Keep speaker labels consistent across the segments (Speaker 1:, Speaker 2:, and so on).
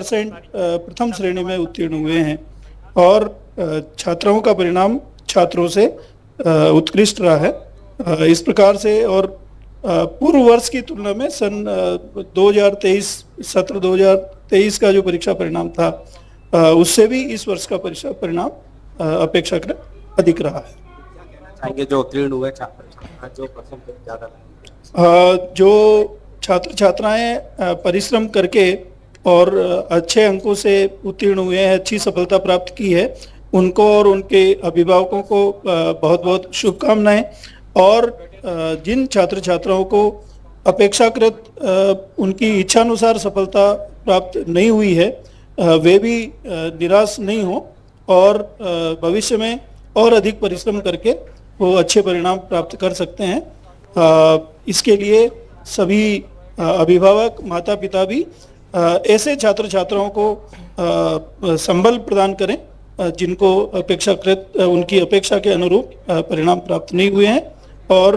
Speaker 1: Percent प्रथम श्रेणी में उत्तीर्ण हुए हैं और छात्राओं का परिणाम छात्रों से उत्कृष्ट रहा है। इस प्रकार से और पूर्व वर्ष की तुलना में सन 2023 सत्र 2023 का जो परीक्षा परिणाम था उससे भी इस वर्ष का परीक्षा परिणाम अपेक्षाकृत अधिक रहा है।
Speaker 2: चाहेंगे जो उत्तीर्ण हुए छात्र जो परसेंटेज ज्यादा
Speaker 1: जो छात्र छात्राएं परिश्रम करके और अच्छे अंकों से उत्तीर्ण हुए हैं, अच्छी सफलता प्राप्त की है, उनको और उनके अभिभावकों को बहुत बहुत शुभकामनाएं। और जिन छात्र छात्राओं को अपेक्षाकृत उनकी इच्छानुसार सफलता प्राप्त नहीं हुई है वे भी निराश नहीं हो और भविष्य में और अधिक परिश्रम करके वो अच्छे परिणाम प्राप्त कर सकते हैं। इसके लिए सभी अभिभावक माता पिता भी ऐसे छात्र छात्राओं को संबल प्रदान करें जिनको अपेक्षाकृत उनकी अपेक्षा के अनुरूप परिणाम प्राप्त नहीं हुए हैं और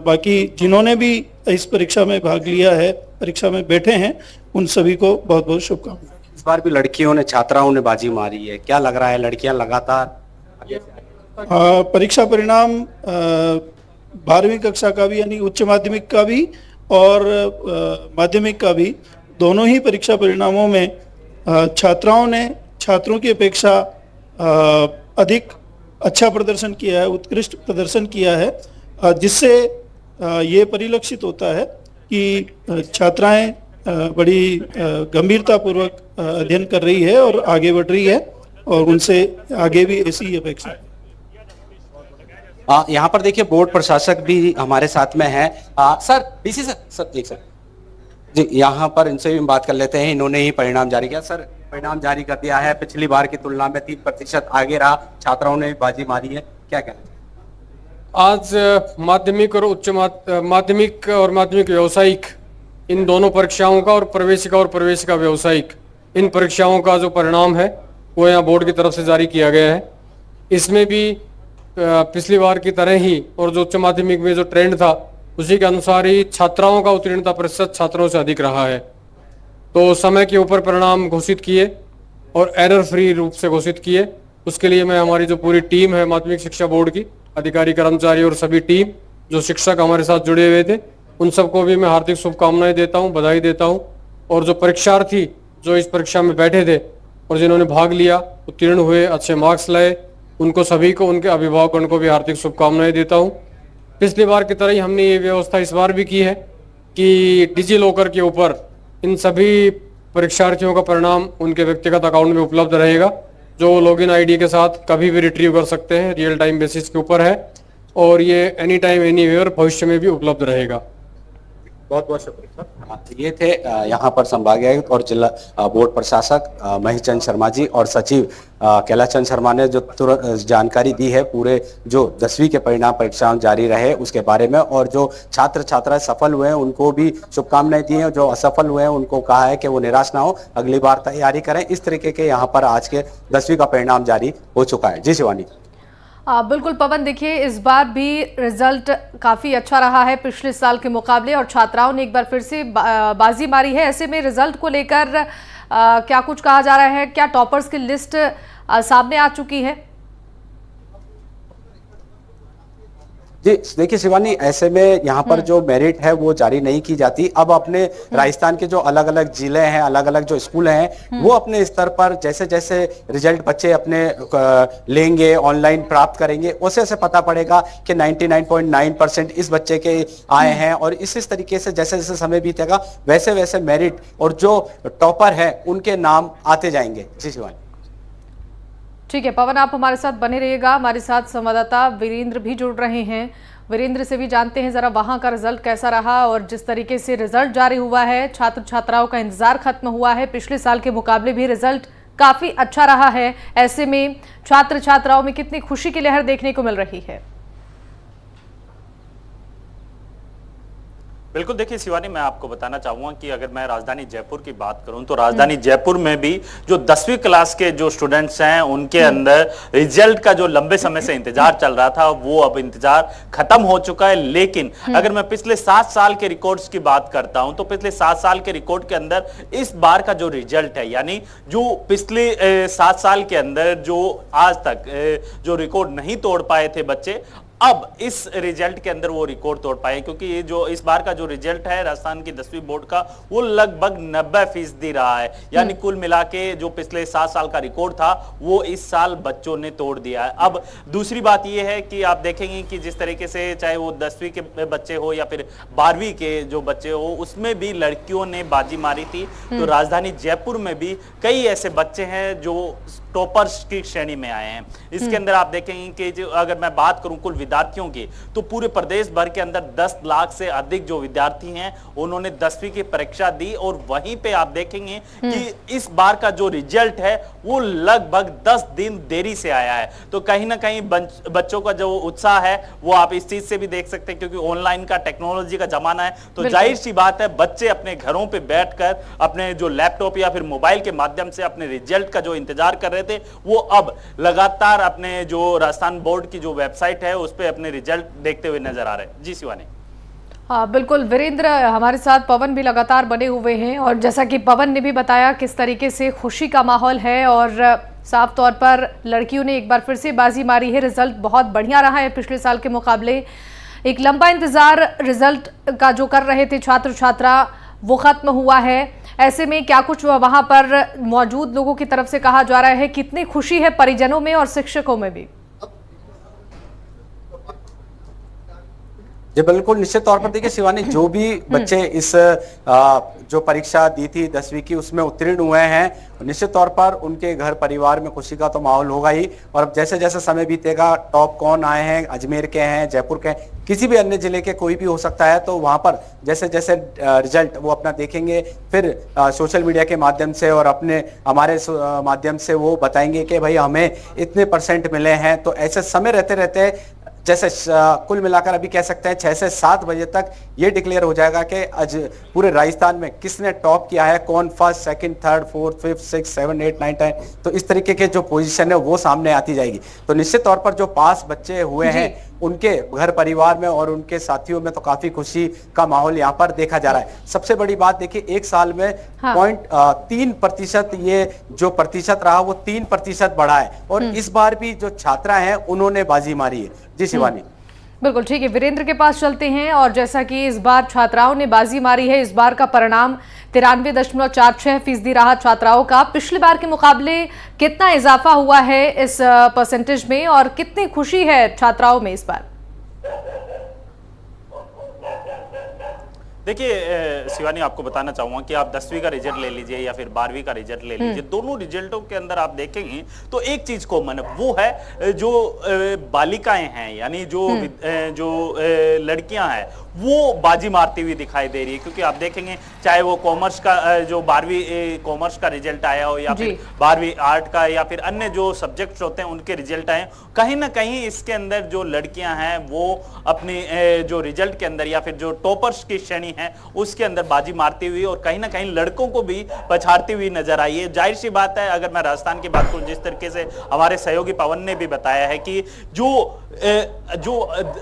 Speaker 1: बाकी जिन्होंने भी इस परीक्षा में भाग लिया है, परीक्षा में बैठे हैं, उन सभी को बहुत बहुत शुभकामनाएं।
Speaker 2: इस बार भी लड़कियों ने छात्राओं ने बाजी मारी है, क्या लग रहा है? लड़कियां लगातार
Speaker 1: परीक्षा परिणाम 12वीं कक्षा का भी यानी उच्च माध्यमिक का भी और माध्यमिक का भी दोनों ही परीक्षा परिणामों में छात्राओं ने छात्रों की अपेक्षा अधिक अच्छा प्रदर्शन किया है, उत्कृष्ट प्रदर्शन किया है, जिससे ये परिलक्षित होता है कि छात्राएं बड़ी गंभीरतापूर्वक अध्ययन कर रही है और आगे बढ़ रही है और उनसे आगे भी ऐसी ही अपेक्षा है।
Speaker 2: यहाँ पर देखिए बोर्ड प्रशासक भी हमारे साथ में है। सर डीसी सर एक सर जी, यहाँ पर इनसे भी बात कर लेते हैं। इन्होंने ही परिणाम जारी किया। सर परिणाम जारी कर दिया है, पिछली बार की तुलना में 3% आगे रहा, छात्राओं ने बाजी मारी है, क्या कहना चाहिए?
Speaker 3: आज माध्यमिक और माध्यमिक व्यावसायिक इन दोनों परीक्षाओं का और प्रवेशिका व्यावसायिक इन परीक्षाओं का जो परिणाम है वो यहाँ बोर्ड की तरफ से जारी किया गया है। इसमें भी पिछली बार की तरह ही और जो उच्च माध्यमिक में जो ट्रेंड था उसी के अनुसार ही छात्राओं का उत्तीर्णता प्रतिशत छात्रों से अधिक रहा है। तो समय के ऊपर परिणाम घोषित किए और एरर फ्री रूप से घोषित किए। उसके लिए मैं हमारी जो पूरी टीम है माध्यमिक शिक्षा बोर्ड की, अधिकारी कर्मचारी और सभी टीम जो शिक्षक हमारे साथ जुड़े हुए थे, उन सबको भी मैं हार्दिक शुभकामनाएं देता हूं, बधाई देता हूं। और जो परीक्षार्थी जो इस परीक्षा में बैठे थे और जिन्होंने भाग लिया, उत्तीर्ण हुए, अच्छे मार्क्स लाए, उनको सभी को, उनके अभिभावकों को भी हार्दिक शुभकामनाएं देता हूं। पिछली बार की तरह ही हमने ये व्यवस्था इस बार भी की है कि डिजी लॉकर के ऊपर इन सभी परीक्षार्थियों का परिणाम उनके व्यक्तिगत अकाउंट में उपलब्ध रहेगा, जो लॉगिन आईडी के साथ कभी भी रिट्रीव कर सकते हैं, रियल टाइम बेसिस के ऊपर है और ये एनी टाइम एनीवेयर भविष्य में भी उपलब्ध रहेगा।
Speaker 2: बहुत बहुत शुक्रिया। ये थे यहाँ पर संभागीय आयुक्त और जिला बोर्ड प्रशासक महेश चंद शर्मा जी और सचिव कैलाश चंद शर्मा ने जो तुरंत जानकारी दी है पूरे जो 10वीं के परिणाम परीक्षाएं जारी रहे उसके बारे में, और जो छात्र छात्राएं सफल हुए हैं उनको भी शुभकामनाएं दी हैं, जो असफल हुए हैं उनको कहा है कि वो निराश ना हो, अगली बार तैयारी करें। इस तरीके के यहाँ पर आज के 10वीं का परिणाम जारी हो चुका है। जी शिवानी।
Speaker 4: बिल्कुल पवन, देखिए इस बार भी रिजल्ट काफ़ी अच्छा रहा है पिछले साल के मुकाबले और छात्राओं ने एक बार फिर से बाजी मारी है। ऐसे में रिजल्ट को लेकर क्या कुछ कहा जा रहा है? क्या टॉपर्स की लिस्ट सामने आ चुकी है?
Speaker 2: जी देखिए शिवानी, ऐसे में यहाँ पर जो मेरिट है वो जारी नहीं की जाती। अब अपने राजस्थान के जो अलग अलग जिले हैं, अलग अलग जो स्कूल हैं, वो अपने स्तर पर जैसे जैसे रिजल्ट बच्चे अपने लेंगे, ऑनलाइन प्राप्त करेंगे, उसे से पता पड़ेगा कि 99.9% इस बच्चे के आए हैं। और इस तरीके से जैसे जैसे समय बीतेगा वैसे वैसे मेरिट और जो टॉपर है उनके नाम आते जाएंगे। जी शिवानी।
Speaker 4: ठीक है पवन, आप हमारे साथ बने रहिएगा। हमारे साथ संवाददाता वीरेंद्र भी जुड़ रहे हैं। वीरेंद्र से भी जानते हैं जरा वहां का रिजल्ट कैसा रहा और जिस तरीके से रिजल्ट जारी हुआ है, छात्र छात्राओं का इंतजार खत्म हुआ है, पिछले साल के मुकाबले भी रिजल्ट काफी अच्छा रहा है। ऐसे में छात्र छात्राओं में कितनी खुशी की लहर देखने को मिल रही है?
Speaker 5: बिल्कुल, देखिए शिवानी, मैं आपको बताना चाहूंगा कि अगर मैं राजधानी जयपुर की बात करूं तो राजधानी जयपुर में भी जो 10वीं क्लास के जो स्टूडेंट्स हैं उनके अंदर रिजल्ट का जो लंबे समय से इंतजार चल रहा था वो अब इंतजार खत्म हो चुका है। लेकिन अगर मैं पिछले 7 साल के रिकॉर्ड्स की बात करता हूं तो पिछले 7 साल के रिकॉर्ड के अंदर इस बार का जो रिजल्ट है, यानी जो पिछले 7 साल के अंदर जो आज तक जो रिकॉर्ड नहीं तोड़ पाए थे बच्चे, अब इस रिजल्ट के अंदर वो रिकॉर्ड तोड़ पाए, क्योंकि ये जो इस बार का जो रिजल्ट है राजस्थान की 10वीं बोर्ड का वो लगभग 90% रहा है। यानी कुल मिला के जो पिछले 7 साल का रिकॉर्ड था वो इस साल बच्चों ने तोड़ दिया है। अब दूसरी बात ये है कि आप देखेंगे कि जिस तरीके से चाहे वो 10वीं के बच्चे हो या फिर 12वीं के जो बच्चे हो, उसमें भी लड़कियों ने बाजी मारी थी। तो राजधानी जयपुर में भी कई ऐसे बच्चे हैं जो टॉपर्स की श्रेणी में आए हैं। इसके अंदर आप देखेंगे कि जो अगर मैं बात करूं कुल विद्यार्थियों की, तो पूरे प्रदेश भर के अंदर 10 लाख से अधिक जो विद्यार्थी हैं उन्होंने 10वीं की परीक्षा दी। और वहीं पे आप देखेंगे कि इस बार का जो रिजल्ट है वो लगभग 10 दिन देरी से आया है। तो कहीं ना कहीं बच्चों का जो उत्साह है वो आप इस चीज से भी देख सकते हैं, क्योंकि ऑनलाइन का टेक्नोलॉजी का जमाना है। तो जाहिर सी बात है बच्चे अपने घरों पे बैठकर अपने जो लैपटॉप या फिर मोबाइल के माध्यम से अपने रिजल्ट का जो इंतजार कर रहे थे वो अब लगातार अपने जो राजस्थान बोर्ड की जो वेबसाइट है उस पे अपने रिजल्ट देखते हुए नजर आ रहे हैं। जी शिवानी।
Speaker 4: हाँ बिल्कुल वीरेंद्र, हमारे साथ पवन भी लगातार बने हुए हैं और जैसा कि पवन ने भी बताया किस तरीके से खुशी का माहौल है और साफ तौर पर लड़कियों ने एक बार फिर से बाजी मारी है। रिजल्ट बहुत बढ़िया रहा है पिछले साल के मुकाबले। एक लंबा इंतजार रिजल्ट का जो कर रहे थे छात्र छात्रा वो खत्म हुआ है। ऐसे में क्या कुछ वहां पर मौजूद लोगों की तरफ से कहा जा रहा है, कितनी खुशी है परिजनों में और शिक्षकों में भी?
Speaker 2: जी बिल्कुल, निश्चित तौर पर देखिए शिवानी, जो भी बच्चे इस जो परीक्षा दी थी 10वीं की उसमें उत्तीर्ण हुए हैं, निश्चित तौर पर उनके घर परिवार में खुशी का तो माहौल होगा ही। और अब जैसे जैसे समय बीतेगा, टॉप कौन आए हैं, अजमेर के हैं, जयपुर के हैं, किसी भी अन्य जिले के कोई भी हो सकता है, तो वहां पर जैसे जैसे रिजल्ट वो अपना देखेंगे फिर सोशल मीडिया के माध्यम से और अपने हमारे माध्यम से वो बताएंगे कि भाई हमें इतने % मिले हैं। तो ऐसे समय रहते रहते जैसे कुल मिलाकर अभी कह सकते हैं 6 से 7 बजे तक ये डिक्लेयर हो जाएगा कि आज पूरे राजस्थान में किसने टॉप किया है, कौन first, second, third, fourth, fifth, 6, 7, 8, 9, 10। तो इस तरीके के जो पोजीशन है वो सामने आती जाएगी। तो निश्चित तौर पर जो पास बच्चे हुए हैं उनके घर परिवार में और उनके साथियों में तो काफी खुशी का माहौल यहाँ पर देखा जा रहा है। सबसे बड़ी बात देखिए, एक साल में 0.3% ये जो प्रतिशत रहा वो 3% बढ़ा है। और इस बार भी जो छात्रा हैं उन्होंने बाजी मारी है। जी शिवानी।
Speaker 4: बिल्कुल ठीक है, वीरेंद्र के पास चलते हैं और जैसा कि इस बार छात्राओं ने बाजी मारी है, इस बार का परिणाम 93.46% रहा छात्राओं का। पिछली बार के मुकाबले कितना इजाफा हुआ है इस परसेंटेज में और कितनी खुशी है छात्राओं में इस बार?
Speaker 5: देखिए शिवानी, आपको बताना चाहूंगा कि आप 10वीं का रिजल्ट ले लीजिए या फिर 12वीं का रिजल्ट ले लीजिए, दोनों रिजल्टों के अंदर आप देखेंगे तो एक चीज कॉमन है, वो है जो बालिकाएं हैं, यानी जो लड़कियां हैं वो बाजी मारती हुई दिखाई दे रही है। क्योंकि आप देखेंगे चाहे वो कॉमर्स का जो 12वीं कॉमर्स का रिजल्ट आया हो या फिर 12वीं आर्ट का या फिर अन्य जो सब्जेक्ट्स होते हैं उनके रिजल्ट आए, कहीं ना कहीं इसके अंदर जो लड़कियां हैं वो अपने जो रिजल्ट के अंदर या फिर जो टॉपर्स की श्रेणी है उसके अंदर बाजी मारती हुई और कहीं ना कहीं लड़कों को भी पछाड़ती हुई नजर आई है। जाहिर सी बात है, अगर मैं राजस्थान की बात करूं, जिस तरीके से हमारे सहयोगी पवन ने भी बताया है कि जो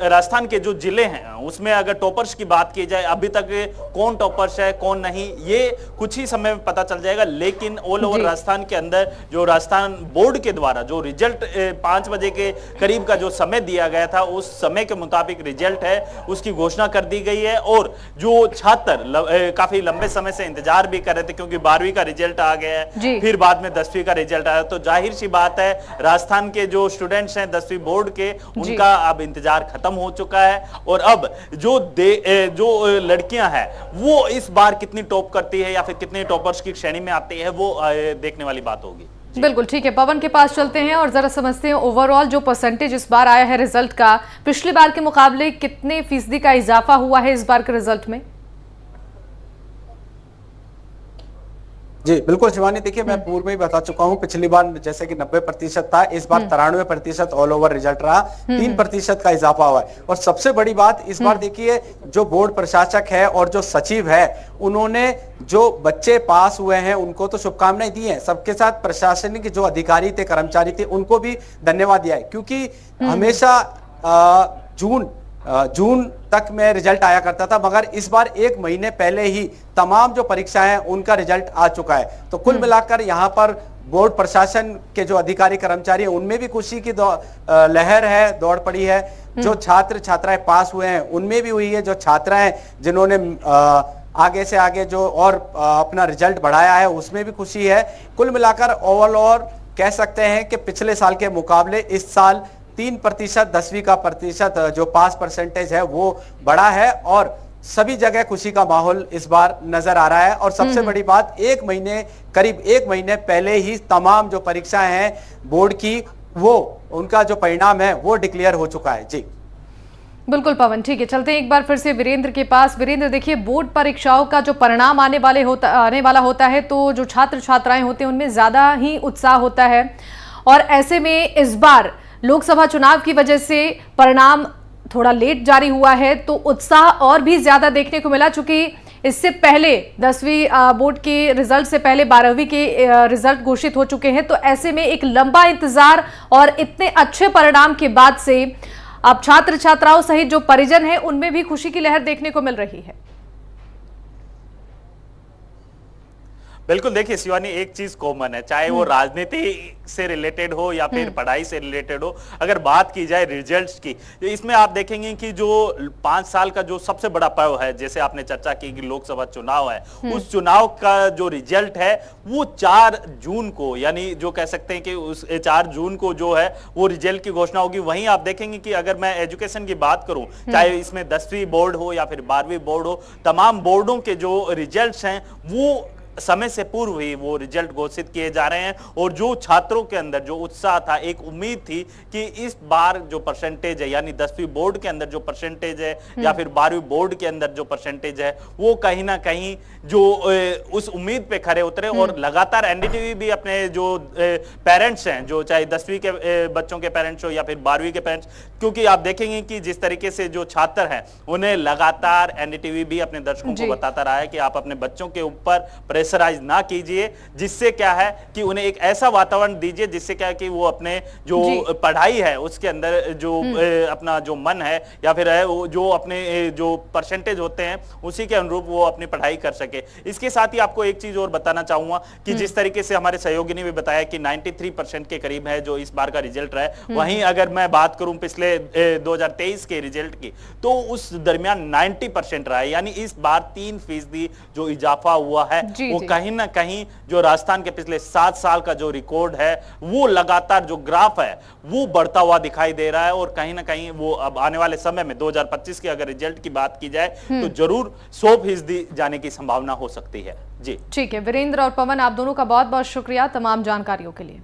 Speaker 5: राजस्थान के जो जिले हैं उसमें अगर टॉपर्स की बात की जाए, अभी तक कौन टॉपर्स है कौन नहीं ये कुछ ही समय में पता चल जाएगा। लेकिन ऑल ओवर राजस्थान के अंदर जो राजस्थान बोर्ड के द्वारा जो रिजल्ट 5 बजे के करीब का जो समय दिया गया था उस समय के मुताबिक रिजल्ट है उसकी घोषणा कर दी गई है। और जो छात्र काफी लंबे समय से इंतजार भी कर रहे थे, क्योंकि 12वीं का रिजल्ट आ गया है, फिर बाद में 10वीं का रिजल्ट आया, तो जाहिर सी बात है राजस्थान के जो स्टूडेंट्स हैं 10वीं बोर्ड के, उनका अब इंतजार खत्म हो चुका है। और अब जो लड़कियां हैं वो इस बार कितनी टॉप करती है या फिर कितने टॉपर्स की श्रेणी में आती है वो देखने वाली बात होगी।
Speaker 4: बिल्कुल ठीक है, पवन के पास चलते हैं और जरा समझते हैं ओवरऑल जो परसेंटेज इस बार आया है रिजल्ट का, पिछली बार के मुकाबले कितने फीसदी का इजाफा हुआ है इस बार के रिजल्ट में?
Speaker 2: जी बिल्कुल शिवानी, देखिए मैं पूर्व में ही बता चुका हूं, पिछली बार जैसे कि 90% था, इस बार 93% ऑल ओवर रिजल्ट रहा, 3% का इजाफा हुआ है। और सबसे बड़ी बात इस बार देखिए, जो बोर्ड प्रशासक है और जो सचिव है, उन्होंने जो बच्चे पास हुए हैं उनको तो शुभकामनाएं दी हैं, सबके साथ प्रशासनिक जो अधिकारी थे, कर्मचारी थे, उनको भी धन्यवाद दिया है, क्योंकि हमेशा जून तक में रिजल्ट आया करता था, मगर इस बार 1 महीने पहले ही तमाम जो परीक्षाएं हैं उनका रिजल्ट आ चुका है। तो कुल मिलाकर यहाँ पर बोर्ड प्रशासन के जो अधिकारी कर्मचारी हैं उनमें भी खुशी की लहर है, दौड़ पड़ी है। जो छात्र छात्राएं पास हुए हैं उनमें भी हुई है, जो छात्राएं जिन्होंने आगे से आगे जो और अपना रिजल्ट बढ़ाया है उसमें भी खुशी है। कुल मिलाकर ओवरऑल कह सकते हैं कि पिछले साल के मुकाबले इस साल 3% 10वीं का प्रतिशत जो पास परसेंटेज है वो बढ़ा है, और सभी जगह खुशी का माहौल इस बार नजर आ रहा है। और सबसे बड़ी बात, करीब 1 महीने पहले ही तमाम जो परीक्षाएं हैं बोर्ड की, वो उनका जो परिणाम है वो डिक्लेयर हो चुका है। जी
Speaker 4: बिल्कुल पवन, ठीक है, चलते हैं एक बार फिर से वीरेंद्र के पास। वीरेंद्र, देखिए बोर्ड परीक्षाओं का जो परिणाम आने वाला होता है तो जो छात्र छात्राएं होते हैं उनमें ज्यादा ही उत्साह होता है, और ऐसे में इस बार लोकसभा चुनाव की वजह से परिणाम थोड़ा लेट जारी हुआ है, तो उत्साह और भी ज्यादा देखने को मिला, चूंकि इससे पहले 10वीं बोर्ड के रिजल्ट से पहले 12वीं के रिजल्ट घोषित हो चुके हैं। तो ऐसे में एक लंबा इंतजार और इतने अच्छे परिणाम के बाद से अब छात्र छात्राओं सहित जो परिजन हैं उनमें भी खुशी की लहर देखने को मिल रही है।
Speaker 5: बिल्कुल, देखिए शिवानी, एक चीज कॉमन है, चाहे वो राजनीति से रिलेटेड हो या फिर पढ़ाई से रिलेटेड हो। अगर बात की जाए रिजल्ट्स की, तो इसमें आप देखेंगे कि जो 5 साल का जो सबसे बड़ा पर्व है, जैसे आपने चर्चा की कि लोकसभा चुनाव है, उस चुनाव का जो रिजल्ट है वो 4 जून को, यानी जो कह सकते हैं कि उस 4 जून को जो है वो रिजल्ट की घोषणा होगी। वहीं आप देखेंगे कि अगर मैं एजुकेशन की बात करूं, चाहे इसमें 10वीं बोर्ड हो या फिर 12वीं बोर्ड हो, तमाम बोर्डों के जो रिजल्ट्स हैं वो समय से पूर्व ही वो रिजल्ट घोषित किए जा रहे हैं। और जो छात्रों के अंदर जो उत्साह था, एक उम्मीद थी कि इस बार जो परसेंटेज है, यानी 10वीं बोर्ड के अंदर जो परसेंटेज है या फिर 12वीं बोर्ड के अंदर जो परसेंटेज है, वो कहीं ना कहीं जो उस उम्मीद पे खरे उतरे। और लगातार एनडीटीवी भी अपने जो पेरेंट्स हैं, जो चाहे 10वीं के बच्चों के पेरेंट्स हो या फिर 12वीं के पेरेंट्स, क्योंकि आप देखेंगे कि जिस तरीके से जो छात्र हैं उन्हें लगातार एनडीटीवी भी अपने दर्शकों को बताता रहा है कि आप अपने बच्चों के ऊपर प्रेशराइज ना कीजिए, जिससे क्या है कि उन्हें एक ऐसा वातावरण दीजिए जिससे क्या है कि वो अपने जो पढ़ाई है उसके अंदर जो अपना जो मन है या फिर है वो जो अपने जो परसेंटेज होते हैं उसी के अनुरूप वो अपनी पढ़ाई कर सके। इसके साथ ही आपको एक चीज और बताना चाहूंगा कि जिस तरीके से हमारे सहयोगी ने भी बताया कि 93% के करीब है जो इस बार का रिजल्ट रहा है, वहीं अगर मैं बात करूं पिछले 2023 के रिजल्ट की, तो उस दरमियान 90% रहा है, यानी इस बार 3% जो इजाफा हुआ है वो कहीं ना कहीं जो राजस्थान के पिछले 7 साल का जो रिकॉर्ड है वो लगातार जो ग्राफ है वो बढ़ता हुआ दिखाई दे रहा है। और कहीं ना कहीं वो अब आने वाले समय में 2025 के अगर रिजल्ट की बात की जाए तो जरूर 100% जाने की संभावना हो सकती है। जी
Speaker 4: ठीक है वीरेंद्र और पवन, आप दोनों का बहुत बहुत शुक्रिया तमाम जानकारियों के लिए।